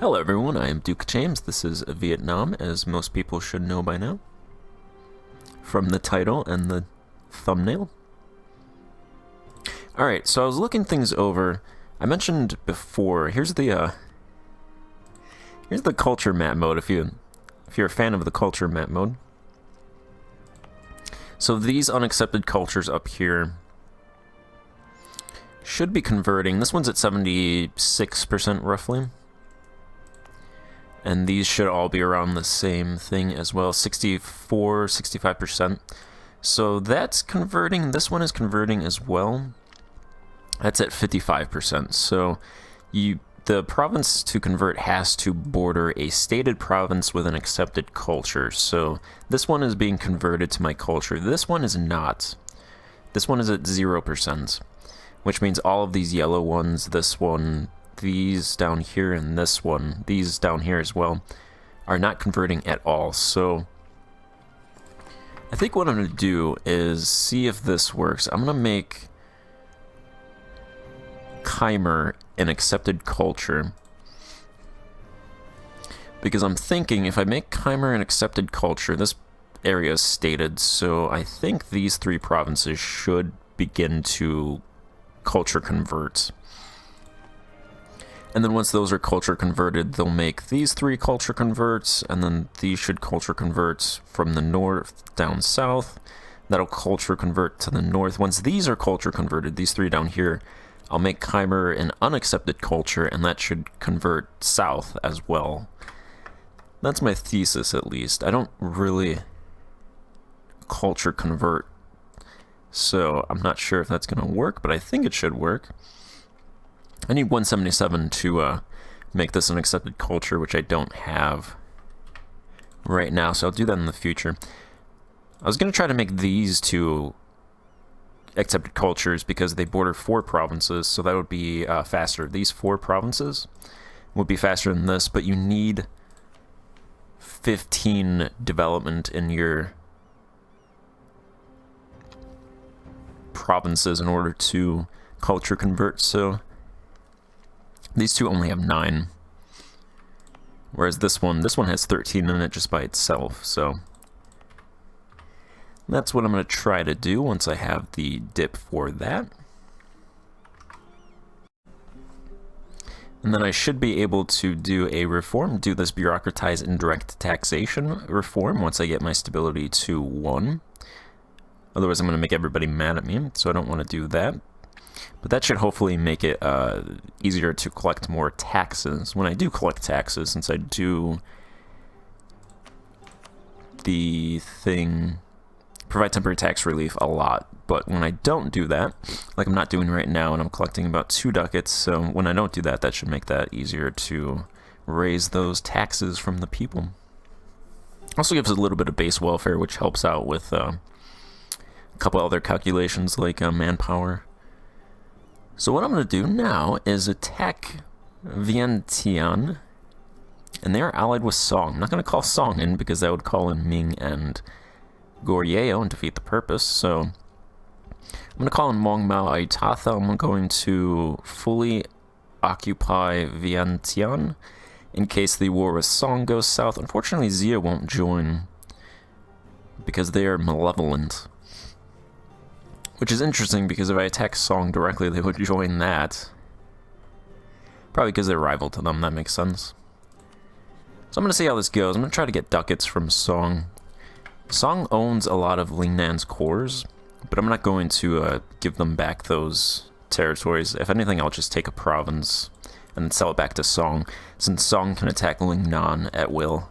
Hello everyone, I am Duke James. This is Vietnam, as most people should know by now, from the title and the thumbnail. Alright, so I was looking things over. I mentioned before, here's the culture map mode if you're a fan of the culture map mode. So these unaccepted cultures up here should be converting. This one's at 76% roughly. And these should all be around the same thing as well, 64, 65%. So that's converting. This one is converting as well. That's at 55%. So the province to convert has to border a stated province with an accepted culture. So this one is being converted to my culture. This one is not. This one is at 0%, which means all of these yellow ones, this one, these down here, and this one, these down here as well, are not converting at all. So I think what I'm going to do is see if this works. I'm going to make Khmer an accepted culture, because I'm thinking if I make Khmer an accepted culture, this area is stated, so I think these three provinces should begin to culture convert. And then once those are culture converted, they'll make these three culture converts, and then these should culture convert from the north down south. That'll culture convert to the north. Once these are culture converted, these three down here, I'll make Khmer an unaccepted culture, and that should convert south as well. That's my thesis, at least. I don't really culture convert, so I'm not sure if that's going to work, but I think it should work. I need 177 to make this an accepted culture, which I don't have right now, so I'll do that in the future. I was going to try to make these two accepted cultures because they border 4 provinces, so that would be faster. These 4 provinces would be faster than this, but you need 15 development in your provinces in order to culture convert, so these two only have 9, whereas this one has 13 in it just by itself, so that's what I'm going to try to do once I have the dip for that. And then I should be able to do a reform, do this bureaucratized indirect taxation reform once I get my stability to 1. Otherwise I'm going to make everybody mad at me, so I don't want to do that. But that should hopefully make it easier to collect more taxes. When I do collect taxes, since I do the thing, provide temporary tax relief a lot, but when I don't do that, like I'm not doing right now, and I'm collecting about 2 ducats, so when I don't do that, that should make that easier to raise those taxes from the people. Also gives a little bit of base welfare, which helps out with a couple other calculations like manpower. So what I'm going to do now is attack Vientiane, and they are allied with Song. I'm not going to call Song in because that would call in Ming and Goryeo and defeat the purpose, so I'm going to call in Meiou and Taxes. I'm going to fully occupy Vientiane in case the war with Song goes south. Unfortunately, Zia won't join because they are malevolent. Which is interesting, because if I attack Song directly, they would join that. Probably because they're rival to them, that makes sense. So I'm going to see how this goes. I'm going to try to get ducats from Song. Song owns a lot of Lingnan's cores, but I'm not going to give them back those territories. If anything, I'll just take a province and sell it back to Song, since Song can attack Lingnan at will.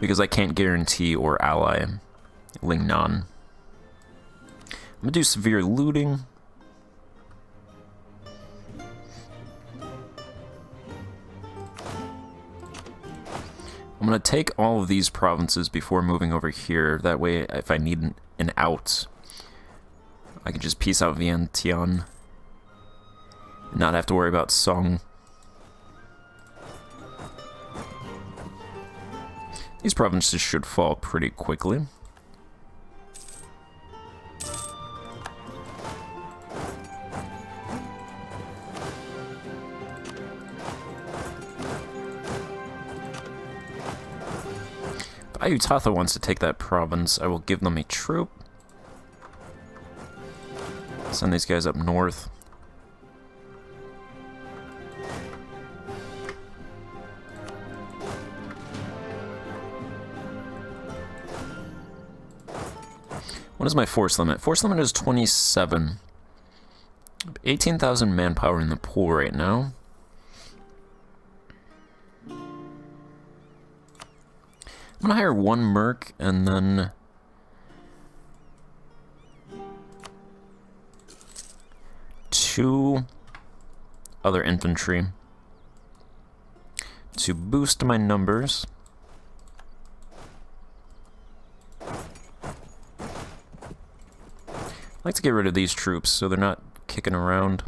Because I can't guarantee or ally Lingnan. I'm going to do severe looting. I'm going to take all of these provinces before moving over here. That way, if I need an out, I can just peace out Vientiane and not have to worry about Song. These provinces should fall pretty quickly. Ayutthaya wants to take that province. I will give them a troop. Send these guys up north. What is my force limit? Force limit is 27. 18,000 manpower in the pool right now. I'm gonna hire one merc and then two other infantry to boost my numbers. I like to get rid of these troops so they're not kicking around.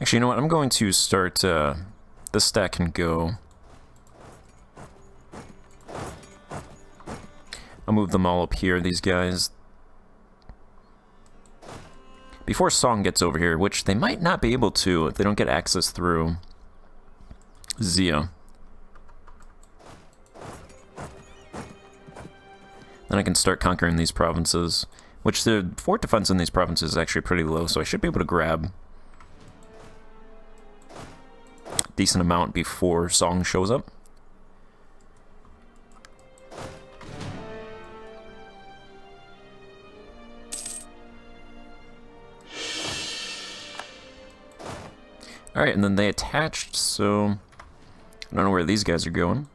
Actually, you know what? I'm going to start, this stack can go. I'll move them all up here, these guys. Before Song gets over here, which they might not be able to if they don't get access through Zia. Then I can start conquering these provinces, which the fort defense in these provinces is actually pretty low, so I should be able to grab a decent amount before Song shows up. Alright, and then they attached, so I don't know where these guys are going.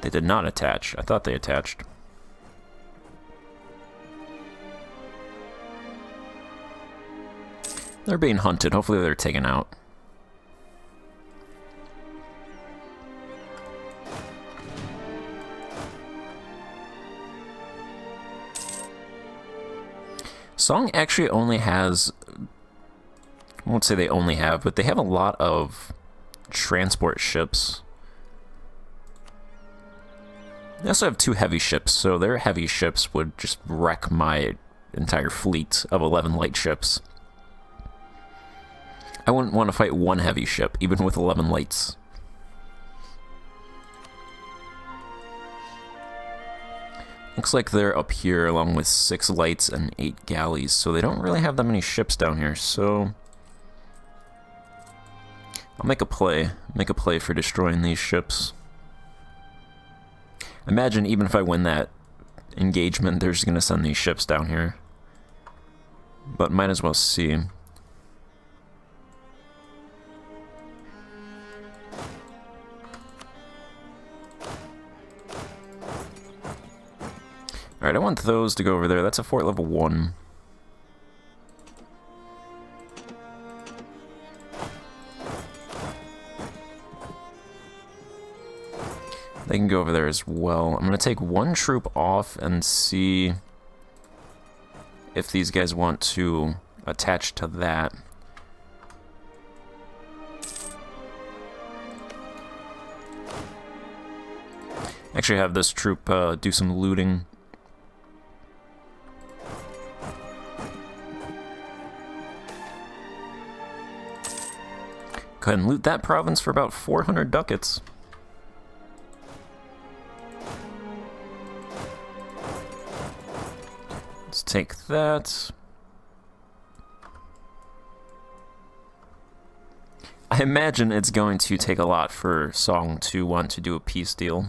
They did not attach. I thought they attached. They're being hunted. Hopefully they're taken out. Song actually only has, I won't say they only have, but they have a lot of transport ships. They also have 2 heavy ships, so their heavy ships would just wreck my entire fleet of 11 light ships. I wouldn't want to fight 1 heavy ship, even with 11 lights. Looks like they're up here along with 6 lights and 8 galleys, so they don't really have that many ships down here, so I'll make a play for destroying these ships. Imagine even if I win that engagement, they're just going to send these ships down here. But might as well see. Alright, I want those to go over there. That's a fort level 1. They can go over there as well. I'm going to take 1 troop off and see if these guys want to attach to that. Actually have this troop do some looting. Go ahead and loot that province for about 400 ducats. Let's take that. I imagine it's going to take a lot for Song to want to do a peace deal.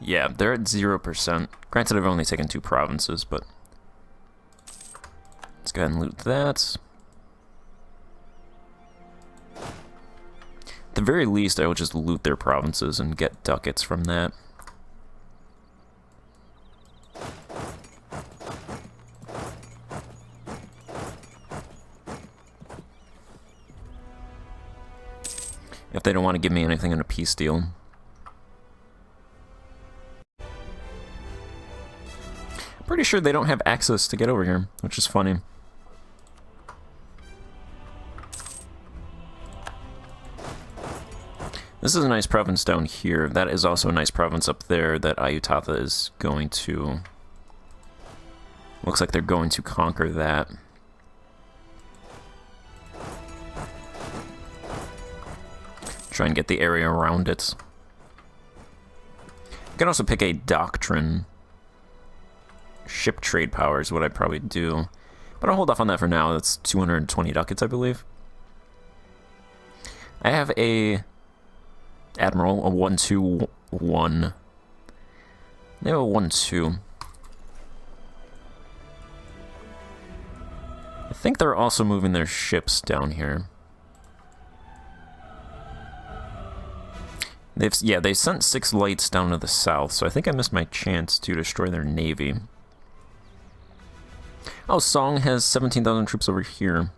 Yeah, they're at 0%. Granted, I've only taken 2 provinces, but let's go ahead and loot that. At the very least, I will just loot their provinces and get ducats from that. If they don't want to give me anything in a peace deal. pretty sure they don't have access to get over here, which is funny. This is a nice province down here. That is also a nice province up there that Ayutthaya is going to... Looks like they're going to conquer that. Try and get the area around it. You can also pick a doctrine. Ship trade power is what I'd probably do. But I'll hold off on that for now. That's 220 ducats, I believe. I have a Admiral, a 1-2-1. They have a 1-2. I think they're also moving their ships down here. They sent 6 lights down to the south, so I think I missed my chance to destroy their navy. Oh, Song has 17,000 troops over here.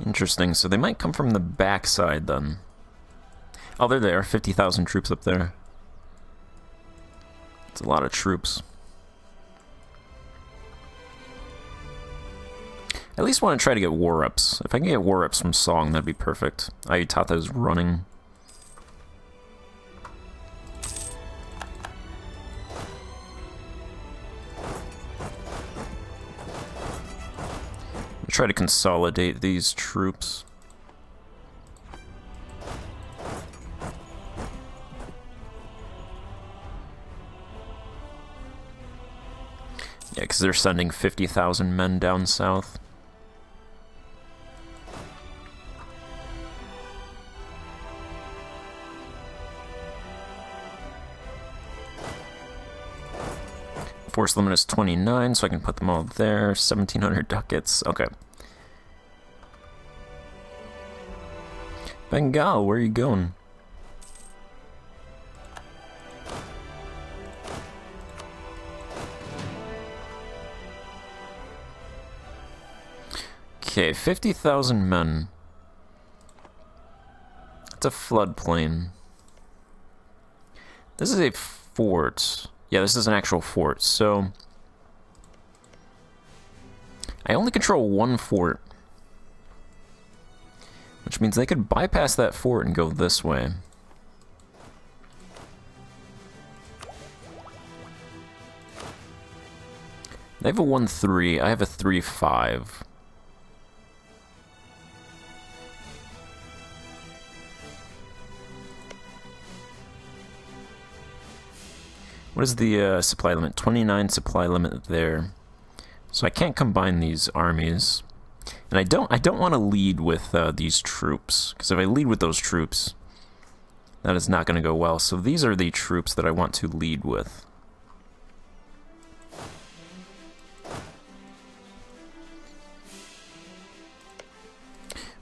Interesting, so they might come from the backside then. Oh, they're there, 50,000 troops up there. It's a lot of troops. I at least want to try to get war reps. If I can get war reps from Song, that'd be perfect. Ayutthaya is running. Try to consolidate these troops. Yeah, because they're sending 50,000 men down south. Force limit is 29, so I can put them all there. 1,700 ducats. Okay. Bengal, where are you going? Okay, 50,000 men. It's a floodplain. This is a fort. Yeah, this is an actual fort, so... I only control one fort. Which means they could bypass that fort and go this way. They have a 1-3, I have a 3-5. What is the supply limit? 29 supply limit there. So I can't combine these armies. And I don't want to lead with these troops, because if I lead with those troops, that is not going to go well. So these are the troops that I want to lead with.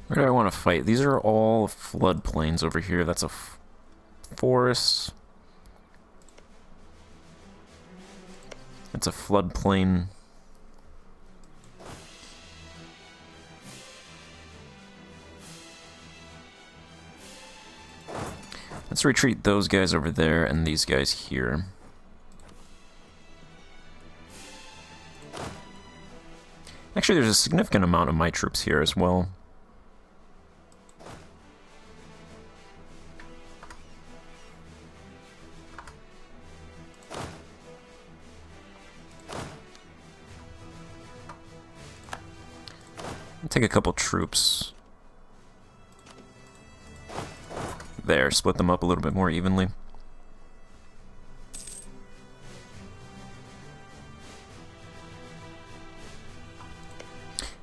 Where do I want to fight? These are all floodplains over here. That's a forest. It's a floodplain. Let's retreat those guys over there and these guys here. Actually, there's a significant amount of my troops here as well. Take a couple troops there, split them up a little bit more evenly.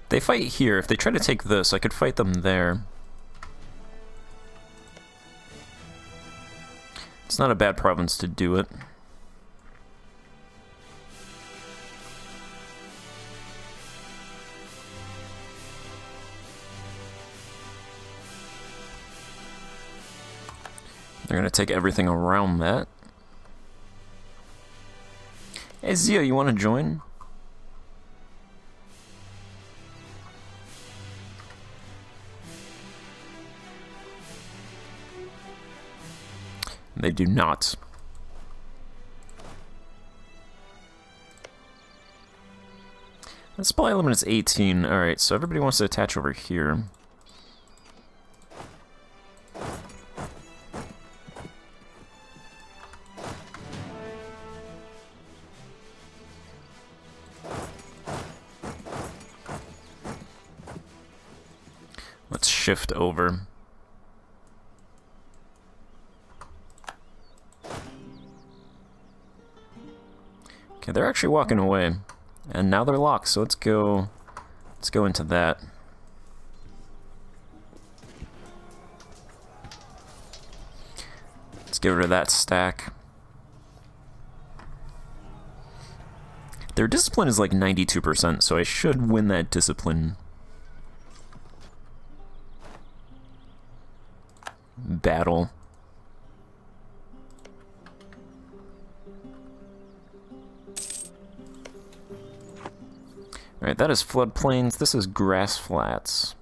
They fight here. If they try to take this, I could fight them there. It's not a bad province to do it. They're going to take everything around that. Hey, Zia, you want to join? They do not. The supply limit is 18. Alright, so everybody wants to attach over here. Let's shift over. Okay, they're actually walking away. And now they're locked, so let's go into that. Let's get rid of that stack. Their discipline is like 92%, so I should win that discipline battle. Alright, that is floodplains. This is grass flats.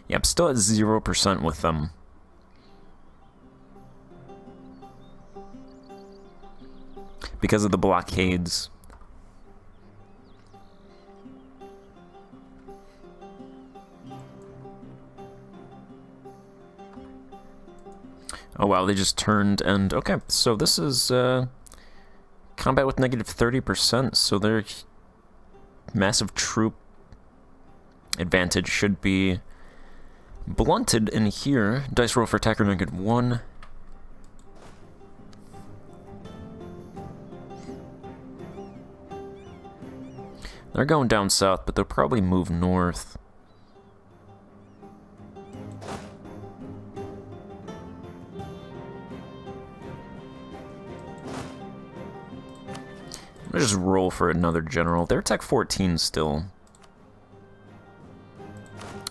Yeah, I'm still at 0% with them. Because of the blockades. Oh wow, they just turned and... Okay, so this is combat with negative 30%, so their massive troop advantage should be blunted in here. Dice roll for attacker -1. They're going down south, but they'll probably move north. I'm gonna just roll for another general. They're Tech 14 still.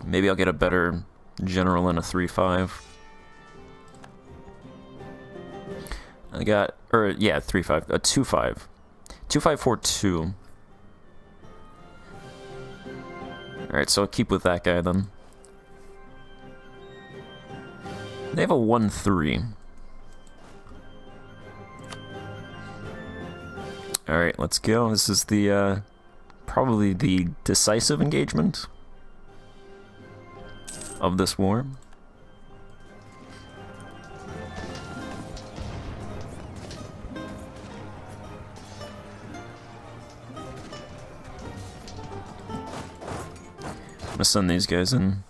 Maybe I'll get a better general in a 3-5. I got, or yeah, 3-5, a 2-5. 2-5-4-2. Alright, so I'll keep with that guy then. They have a 1-3. Alright, let's go. This is the, probably the decisive engagement of this war. I'm gonna send these guys in.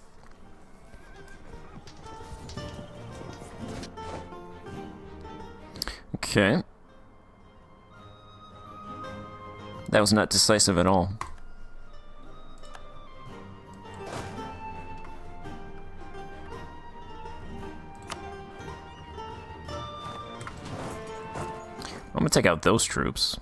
Okay. That was not decisive at all. I'm gonna take out those troops.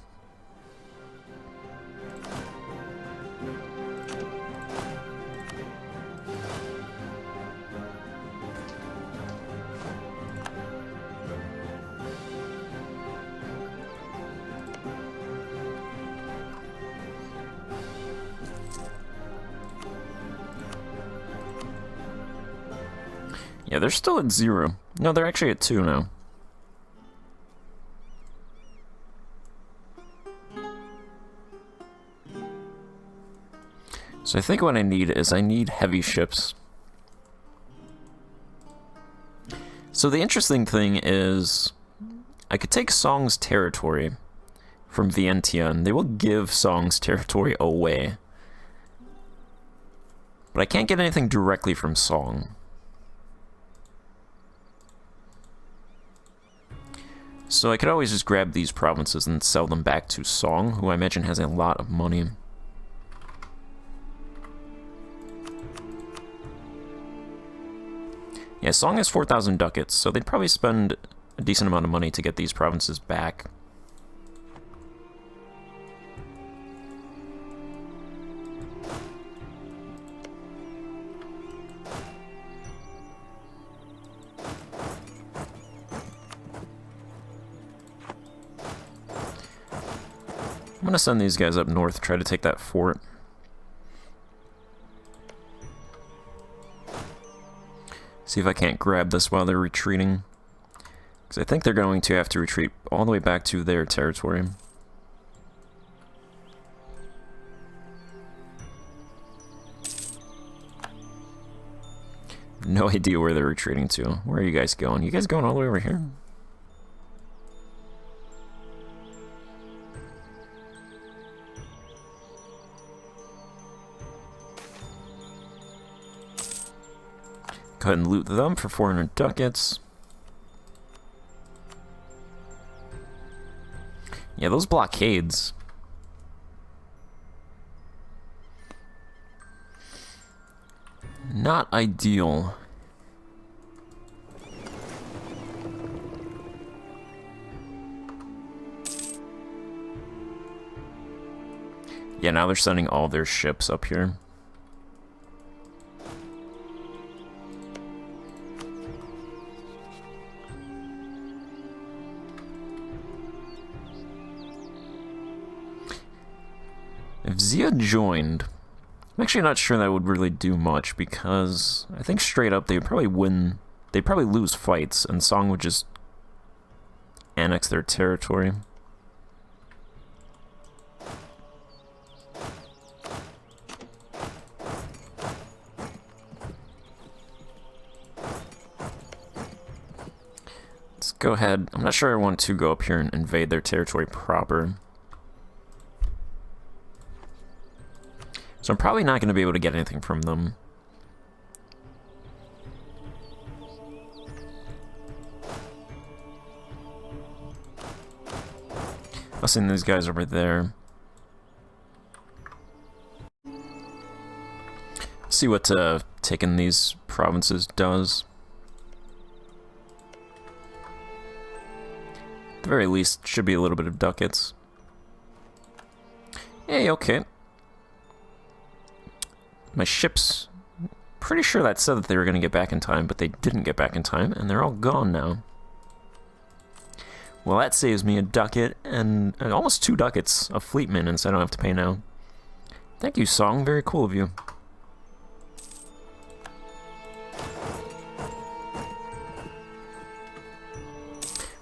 Yeah, they're still at 0. No, they're actually at 2 now. So I think what I need is I need heavy ships. So the interesting thing is I could take Song's territory from Vientiane. They will give Song's territory away. But I can't get anything directly from Song. So I could always just grab these provinces and sell them back to Song, who I imagine has a lot of money. Yeah, Song has 4,000 ducats, so they'd probably spend a decent amount of money to get these provinces back. I'm gonna send these guys up north to try to take that fort. See if I can't grab this while they're retreating. Because I think they're going to have to retreat all the way back to their territory. No idea where they're retreating to. Where are you guys going? You guys going all the way over here? Go ahead and loot them for 400 ducats. Yeah, those blockades. Not ideal. Yeah, now they're sending all their ships up here. If Zia joined, I'm actually not sure that would really do much, because I think straight up they'd probably win. They'd probably lose fights, and Song would just annex their territory. Let's go ahead. I'm not sure I want to go up here and invade their territory proper. So I'm probably not going to be able to get anything from them. I'll send these guys over there. See what taking these provinces does. At the very least, should be a little bit of ducats. Hey, okay. My ships, pretty sure that said that they were going to get back in time, but they didn't get back in time, and they're all gone now. Well, that saves me a ducat and almost 2 ducats of fleet maintenance I don't have to pay now. Thank you, Song. Very cool of you.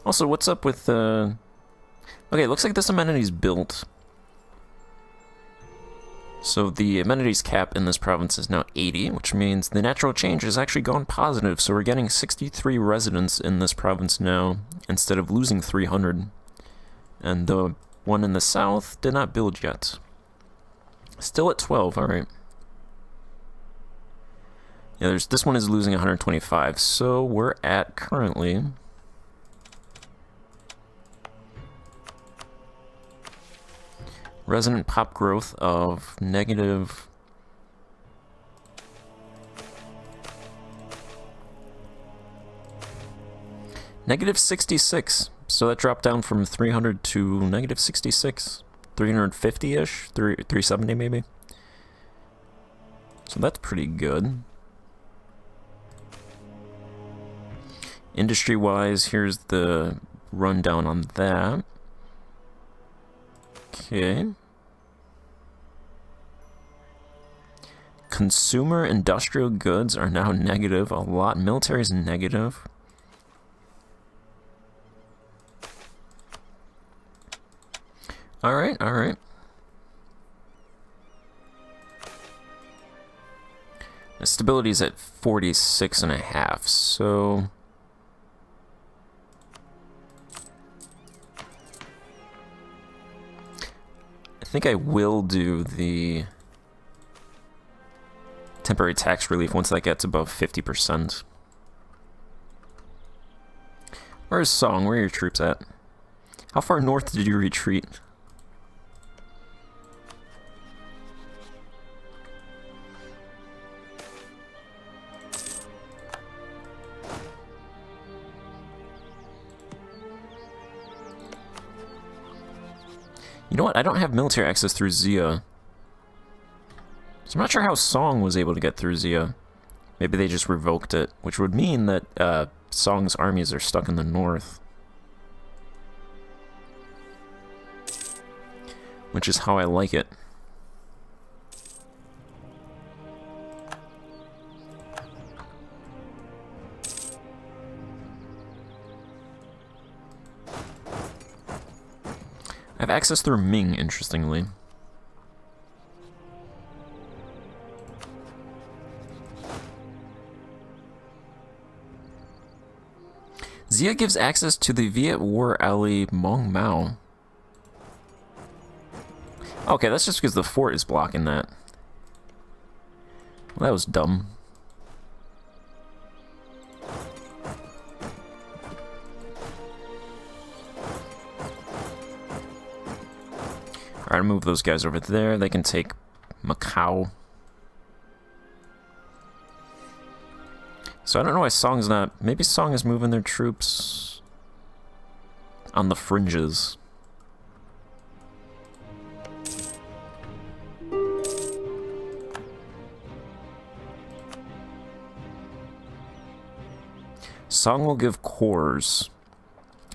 Also, what's up with okay, it looks like this amenity's built. So the amenities cap in this province is now 80, which means the natural change has actually gone positive. So we're getting 63 residents in this province now, instead of losing 300. And the one in the south did not build yet. Still at 12, alright. Yeah, this one is losing 125, so we're at currently... resident pop growth of negative... negative 66. So that dropped down from 300 to negative 66. 350-ish? 370 maybe? So that's pretty good. Industry-wise, here's the rundown on that. Okay. Consumer industrial goods are now negative a lot. Military is negative. Alright, alright. The stability is at 46.5, so... I think I will do the temporary tax relief once that gets above 50%. Where's Song? Where are your troops at? How far north did you retreat? You know what? I don't have military access through Zia. So I'm not sure how Song was able to get through Zia. Maybe they just revoked it, which would mean that Song's armies are stuck in the north. Which is how I like it. I have access through Ming, interestingly. Zia gives access to the Viet War ally Meiou. Okay, that's just because the fort is blocking that. Well, that was dumb. Alright, move those guys over there. They can take Macau. So I don't know why Song's not... Maybe Song is moving their troops on the fringes. Song will give cores.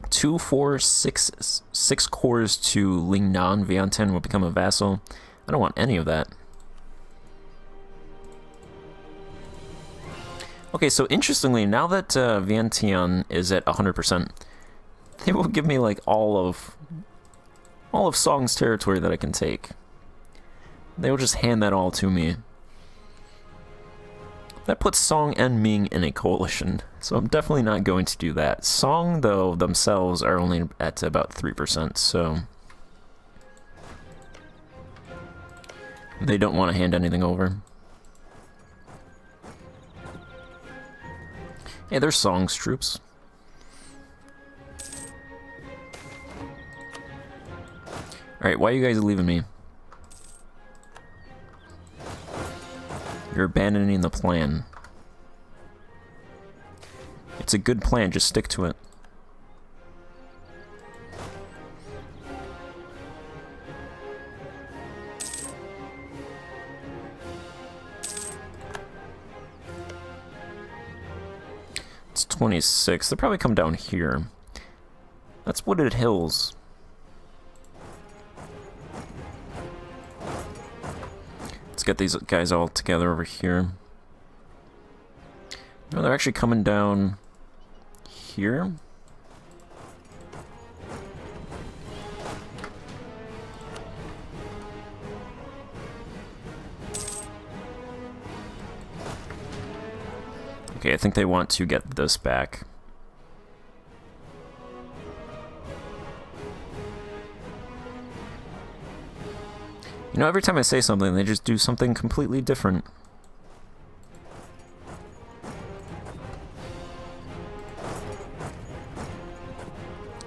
2, 4, 6 cores to Lingnan. Vientiane will become a vassal. I don't want any of that. Okay, so interestingly, now that Vientiane is at 100%, they will give me like all of Song's territory that I can take. They will just hand that all to me. That puts Song and Ming in a coalition, so I'm definitely not going to do that. Song, though, themselves are only at about 3%, so they don't want to hand anything over. Hey, there's Song's troops. Alright, why are you guys leaving me? You're abandoning the plan. It's a good plan, just stick to it. It's 26. They'll probably come down here. That's wooded hills. Let's get these guys all together over here. No, they're actually coming down here. Okay, I think they want to get this back. You know, every time I say something, they just do something completely different.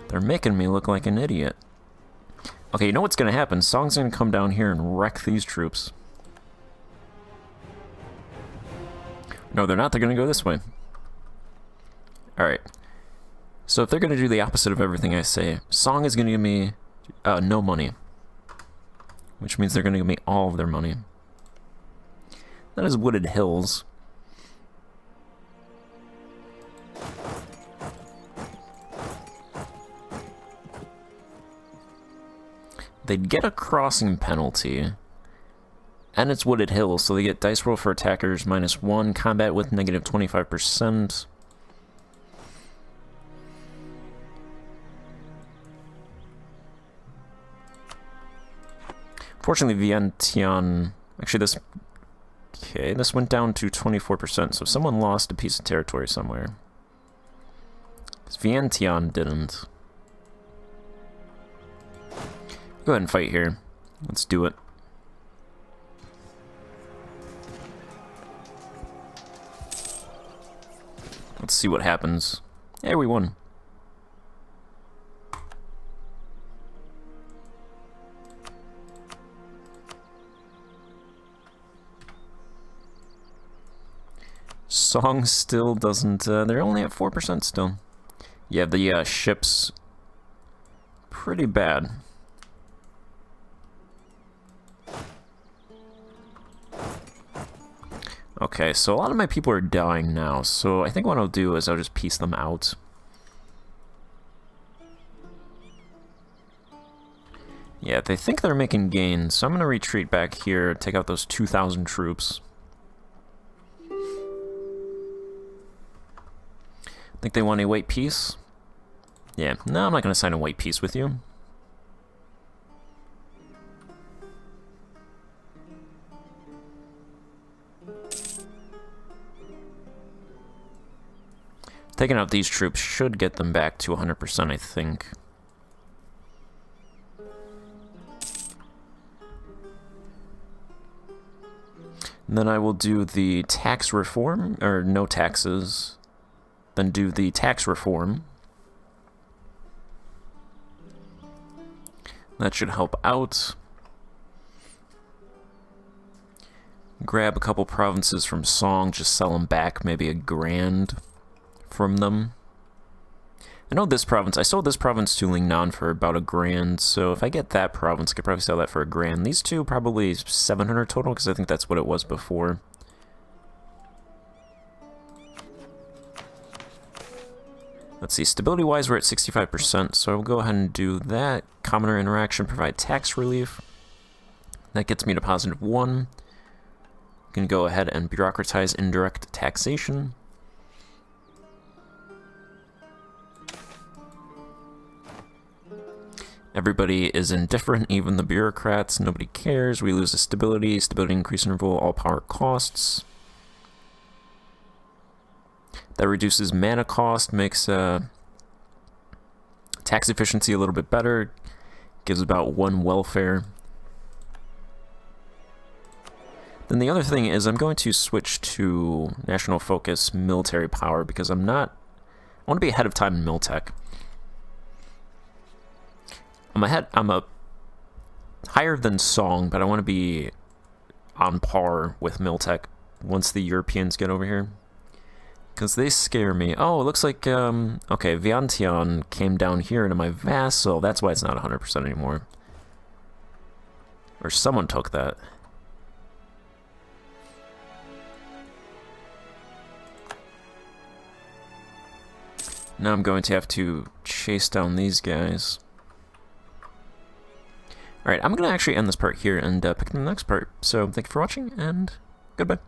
They're making me look like an idiot. Okay, you know what's gonna happen? Song's gonna come down here and wreck these troops. No, they're not. They're gonna go this way. Alright. So if they're gonna do the opposite of everything I say, Song is gonna give me no money. Which means they're going to give me all of their money. That is wooded hills. They'd get a crossing penalty. And it's wooded hills, so they get dice roll for attackers -1, combat with -25%. Fortunately, Vientiane... Actually, this... Okay, this went down to 24%, so someone lost a piece of territory somewhere. Because Vientiane didn't. Go ahead and fight here. Let's do it. Let's see what happens. Hey, we won. Song still doesn't... they're only at 4% still. Yeah, the ship's pretty bad. Okay, so a lot of my people are dying now, so I think what I'll do is I'll just piece them out. Yeah, they think they're making gains, so I'm going to retreat back here, take out those 2,000 troops. Think they want a white peace? Yeah, no, I'm not going to sign a white peace with you. Taking out these troops should get them back to 100%, I think. And then I will do the tax reform, or no taxes. Then do the tax reform. That should help out. Grab a couple provinces from Song, just sell them back, maybe $1,000 from them. I know this province, I sold this province to Lingnan for about $1,000, so if I get that province, I could probably sell that for $1,000. These two, probably 700 total, because I think that's what it was before. Let's see, stability-wise, we're at 65%, so I'll go ahead and do that. Commoner interaction, provide tax relief. That gets me to +1. Can go ahead and bureaucratize indirect taxation. Everybody is indifferent, even the bureaucrats. Nobody cares. We lose the stability. Stability increase interval, all power costs. That reduces mana cost, makes tax efficiency a little bit better. Gives about 1 welfare. Then the other thing is I'm going to switch to national focus military power because I want to be ahead of time in Miltech. I'm higher than Song, but I want to be on par with Miltech once the Europeans get over here. Because they scare me. Oh, it looks like, okay, Vientiane came down here into my vassal. That's why it's not 100% anymore. Or someone took that. Now I'm going to have to chase down these guys. Alright, I'm going to actually end this part here and pick up the next part. So, thank you for watching, and goodbye.